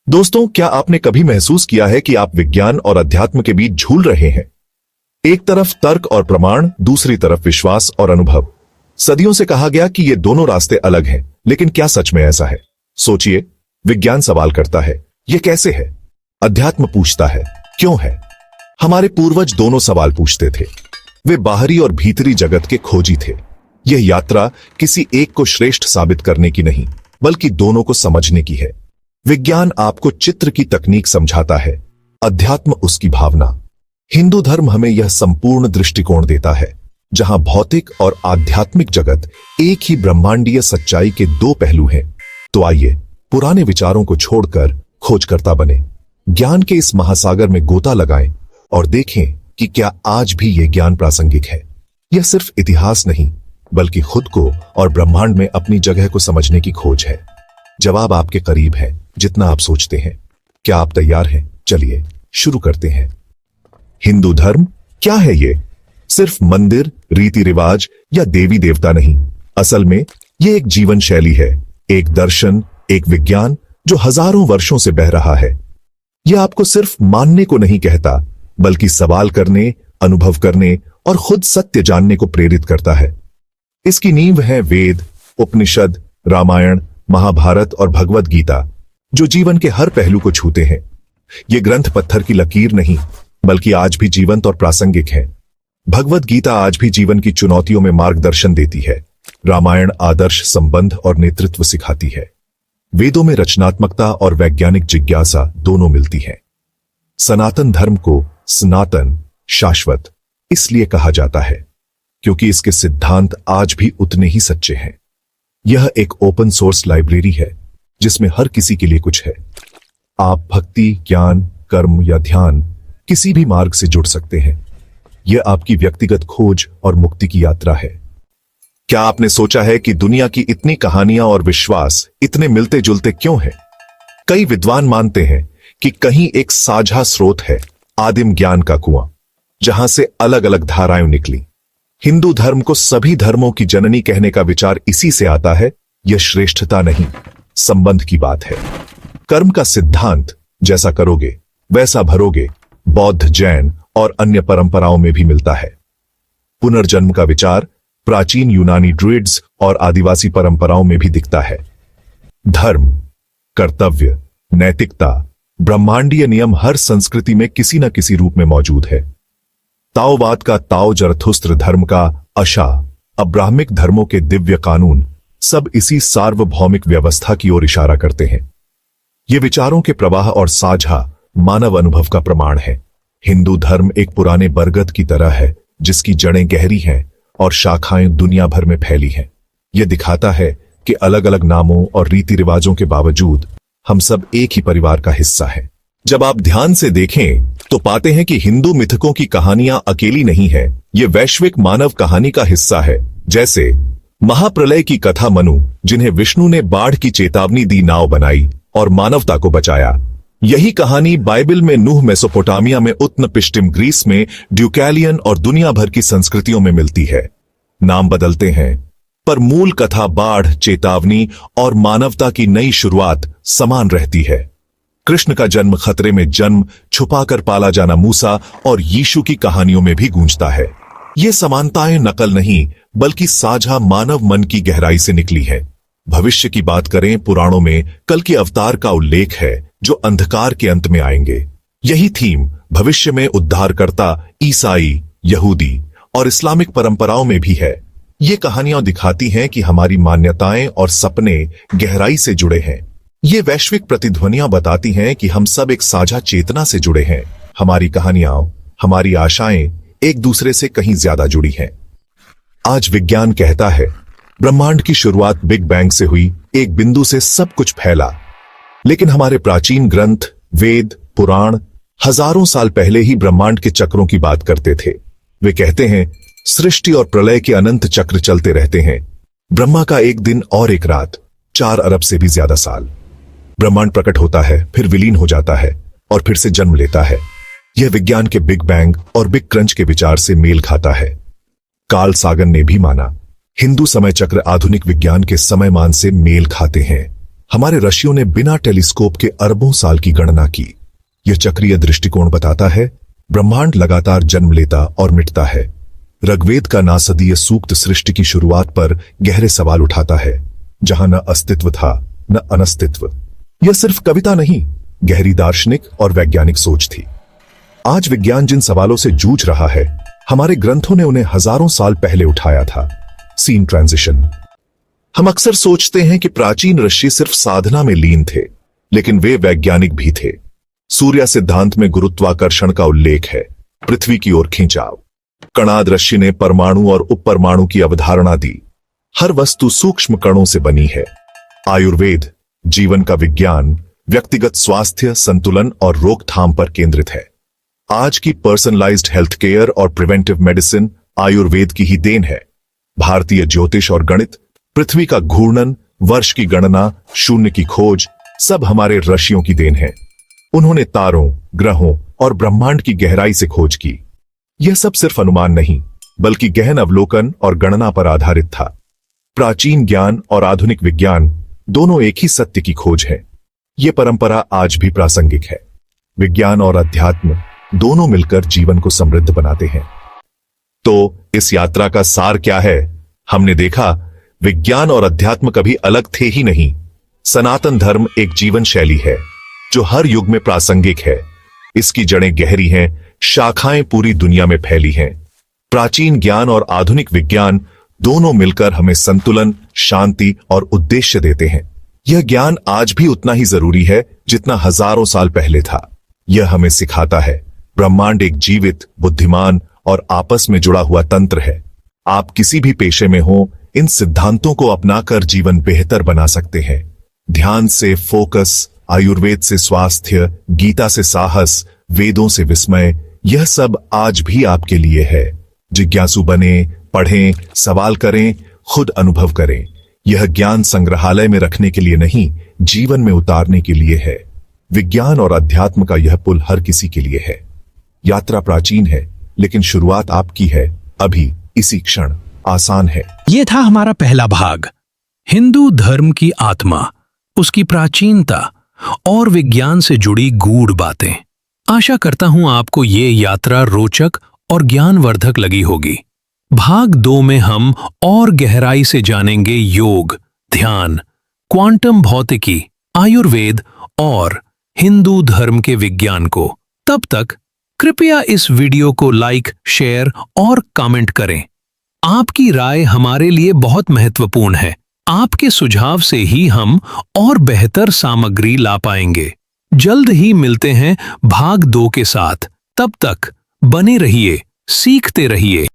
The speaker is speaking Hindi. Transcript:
दोस्तों, क्या आपने कभी महसूस किया है कि आप विज्ञान और अध्यात्म के बीच झूल रहे हैं? एक तरफ तर्क और प्रमाण, दूसरी तरफ विश्वास और अनुभव। सदियों से कहा गया कि ये दोनों रास्ते अलग हैं, लेकिन क्या सच में ऐसा है? सोचिए, विज्ञान सवाल करता है, ये कैसे है? अध्यात्म पूछता है, क्यों है? हमारे पूर्वज दोनों सवाल पूछते थे। वे बाहरी और भीतरी जगत के खोजी थे। यह यात्रा किसी एक को श्रेष्ठ साबित करने की नहीं, बल्कि दोनों को समझने की है। विज्ञान आपको चित्र की तकनीक समझाता है, अध्यात्म उसकी भावना। हिंदू धर्म हमें यह संपूर्ण दृष्टिकोण देता है, जहां भौतिक और आध्यात्मिक जगत एक ही ब्रह्मांडीय सच्चाई के दो पहलू हैं। तो आइए पुराने विचारों को छोड़कर खोजकर्ता बने, ज्ञान के इस महासागर में गोता लगाएं और देखें कि क्या आज भी यह ज्ञान प्रासंगिक है। यह सिर्फ इतिहास नहीं, बल्कि खुद को और ब्रह्मांड में अपनी जगह को समझने की खोज है। जवाब आपके करीब है, जितना आप सोचते हैं। क्या आप तैयार हैं? चलिए शुरू करते हैं। हिंदू धर्म क्या है? ये सिर्फ मंदिर, रीति रिवाज या देवी देवता नहीं। असल में ये एक जीवन शैली है, एक दर्शन, एक विज्ञान जो हजारों वर्षों से बह रहा है। यह आपको सिर्फ मानने को नहीं कहता, बल्कि सवाल करने, अनुभव करने और खुद सत्य जानने को प्रेरित करता है। इसकी नींव है वेद, उपनिषद, रामायण, महाभारत और भगवद गीता, जो जीवन के हर पहलू को छूते हैं। ये ग्रंथ पत्थर की लकीर नहीं, बल्कि आज भी जीवंत और प्रासंगिक है। भगवद गीता आज भी जीवन की चुनौतियों में मार्गदर्शन देती है। रामायण आदर्श, संबंध और नेतृत्व सिखाती है। वेदों में रचनात्मकता और वैज्ञानिक जिज्ञासा दोनों मिलती है। सनातन धर्म को सनातन, शाश्वत इसलिए कहा जाता है क्योंकि इसके सिद्धांत आज भी उतने ही सच्चे हैं। यह एक ओपन सोर्स लाइब्रेरी है, जिसमें हर किसी के लिए कुछ है। आप भक्ति, ज्ञान, कर्म या ध्यान किसी भी मार्ग से जुड़ सकते हैं। यह आपकी व्यक्तिगत खोज और मुक्ति की यात्रा है। क्या आपने सोचा है कि दुनिया की इतनी कहानियां और विश्वास इतने मिलते जुलते क्यों हैं? कई विद्वान मानते हैं कि कहीं एक साझा स्रोत है, आदिम ज्ञान का कुआं, जहां से अलग अलग धाराएं निकली। हिंदू धर्म को सभी धर्मों की जननी कहने का विचार इसी से आता है। यह श्रेष्ठता नहीं, संबंध की बात है। कर्म का सिद्धांत, जैसा करोगे वैसा भरोगे, बौद्ध, जैन और अन्य परंपराओं में भी मिलता है। पुनर्जन्म का विचार प्राचीन यूनानी ड्रुइड्स और आदिवासी परंपराओं में भी दिखता है। धर्म, कर्तव्य, नैतिकता, ब्रह्मांडीय नियम हर संस्कृति में किसी न किसी रूप में मौजूद है। ताओवाद का ताओ, जरथुस्त्र धर्म का अशा, अब्राह्मिक धर्मों के दिव्य कानून, सब इसी सार्वभौमिक व्यवस्था की ओर इशारा करते हैं। ये विचारों के प्रवाह और साझा मानव अनुभव का प्रमाण है। हिंदू धर्म एक पुराने बरगद की तरह है, जिसकी जड़ें गहरी हैं और शाखाएं दुनिया भर में फैली हैं। यह दिखाता है कि अलग अलग नामों और रीति रिवाजों के बावजूद हम सब एक ही परिवार का हिस्सा हैं। जब आप ध्यान से देखें तो पाते हैं कि हिंदू मिथकों की कहानियां अकेली नहीं है, ये वैश्विक मानव कहानी का हिस्सा है। जैसे महाप्रलय की कथा मनु, जिन्हें विष्णु ने बाढ़ की चेतावनी दी, नाव बनाई और मानवता को बचाया। यही कहानी बाइबल में नूह, मेसोपोटामिया में उत्न पिष्टिम, ग्रीस में ड्यूकैलियन और दुनिया भर की संस्कृतियों में मिलती है। नाम बदलते हैं, पर मूल कथा बाढ़, चेतावनी और मानवता की नई शुरुआत समान रहती है। कृष्ण का जन्म, खतरे में जन्म, छुपाकर पाला जाना मूसा और यीशु की कहानियों में भी गूंजता है। ये समानताएं नकल नहीं, बल्कि साझा मानव मन की गहराई से निकली है। भविष्य की बात करें, पुराणों में कल के अवतार का उल्लेख है, जो अंधकार के अंत में आएंगे। यही थीम भविष्य में उद्धारकर्ता ईसाई, यहूदी और इस्लामिक परंपराओं में भी है। ये कहानियां दिखाती हैं कि हमारी मान्यताएं और सपने गहराई से जुड़े हैं। ये वैश्विक प्रतिध्वनियां बताती हैं कि हम सब एक साझा चेतना से जुड़े हैं। हमारी कहानियां, हमारी आशाएं एक दूसरे से कहीं ज्यादा जुड़ी हैं। आज विज्ञान कहता है, ब्रह्मांड की शुरुआत बिग बैंग से हुई, एक बिंदु से सब कुछ फैला। लेकिन हमारे प्राचीन ग्रंथ, वेद, पुराण हजारों साल पहले ही ब्रह्मांड के चक्रों की बात करते थे। वे कहते हैं, सृष्टि और प्रलय के अनंत चक्र चलते रहते हैं। ब्रह्मा का एक दिन और एक रात, 4 अरब से भी ज्यादा साल। ब्रह्मांड प्रकट होता है, फिर विलीन हो जाता है और फिर से जन्म लेता है। यह विज्ञान के बिग बैंग और बिग क्रंच के विचार से मेल खाता है। कार्ल सागन ने भी माना, हिंदू समय चक्र आधुनिक विज्ञान के समयमान से मेल खाते हैं। हमारे ऋषियों ने बिना टेलीस्कोप के अरबों साल की गणना की। यह चक्रीय दृष्टिकोण बताता है ब्रह्मांड लगातार जन्म लेता और मिटता है। ऋग्वेद का नासदीय सूक्त सृष्टि की शुरुआत पर गहरे सवाल उठाता है, जहां न अस्तित्व था न अनस्तित्व। यह सिर्फ कविता नहीं, गहरी दार्शनिक और वैज्ञानिक सोच थी। आज विज्ञान जिन सवालों से जूझ रहा है, हमारे ग्रंथों ने उन्हें हजारों साल पहले उठाया था। Scene transition. हम अक्सर सोचते हैं कि प्राचीन ऋषि सिर्फ साधना में लीन थे, लेकिन वे वैज्ञानिक भी थे। सूर्य सिद्धांत में गुरुत्वाकर्षण का उल्लेख है, पृथ्वी की ओर खिंचाव। कणाद ऋषि ने परमाणु और उपपरमाणु की अवधारणा दी। हर वस्तु सूक्ष्म कणों से बनी है। आयुर्वेद जीवन का विज्ञान, व्यक्तिगत स्वास्थ्य, संतुलन और रोकथाम पर केंद्रित है। आज की पर्सनलाइज्ड हेल्थ केयर और प्रिवेंटिव मेडिसिन आयुर्वेद की ही देन है। भारतीय ज्योतिष और गणित, पृथ्वी का घूर्णन, वर्ष की गणना, शून्य की खोज, सब हमारे ऋषियों की देन है। उन्होंने तारों, ग्रहों और ब्रह्मांड की गहराई से खोज की। यह सब सिर्फ अनुमान नहीं, बल्कि गहन अवलोकन और गणना पर आधारित था। प्राचीन ज्ञान और आधुनिक विज्ञान दोनों एक ही सत्य की खोज है। यह परंपरा आज भी प्रासंगिक है। विज्ञान और अध्यात्म दोनों मिलकर जीवन को समृद्ध बनाते हैं। तो इस यात्रा का सार क्या है? हमने देखा, विज्ञान और अध्यात्म कभी अलग थे ही नहीं। सनातन धर्म एक जीवन शैली है जो हर युग में प्रासंगिक है। इसकी जड़ें गहरी हैं, शाखाएं पूरी दुनिया में फैली हैं। प्राचीन ज्ञान और आधुनिक विज्ञान दोनों मिलकर हमें संतुलन, शांति और उद्देश्य देते हैं। यह ज्ञान आज भी उतना ही जरूरी है जितना हजारों साल पहले था। यह हमें सिखाता है ब्रह्मांड एक जीवित, बुद्धिमान और आपस में जुड़ा हुआ तंत्र है। आप किसी भी पेशे में हो, इन सिद्धांतों को अपनाकर जीवन बेहतर बना सकते हैं। ध्यान से फोकस, आयुर्वेद से स्वास्थ्य, गीता से साहस, वेदों से विस्मय, यह सब आज भी आपके लिए है। जिज्ञासु बने, पढ़ें, सवाल करें, खुद अनुभव करें। यह ज्ञान संग्रहालय में रखने के लिए नहीं, जीवन में उतारने के लिए है। विज्ञान और अध्यात्म का यह पुल हर किसी के लिए है। यात्रा प्राचीन है, लेकिन शुरुआत आपकी है, अभी, इसी क्षण। आसान है। ये था हमारा पहला भाग, हिंदू धर्म की आत्मा, उसकी प्राचीनता और विज्ञान से जुड़ी गूढ़ बातें। आशा करता हूं आपको ये यात्रा रोचक और ज्ञानवर्धक लगी होगी। भाग 2 में हम और गहराई से जानेंगे योग, ध्यान, क्वांटम भौतिकी, आयुर्वेद और हिंदू धर्म के विज्ञान को। तब तक कृपया इस वीडियो को लाइक, शेयर और कमेंट करें। आपकी राय हमारे लिए बहुत महत्वपूर्ण है। आपके सुझाव से ही हम और बेहतर सामग्री ला पाएंगे। जल्द ही मिलते हैं भाग 2 के साथ। तब तक बने रहिए, सीखते रहिए।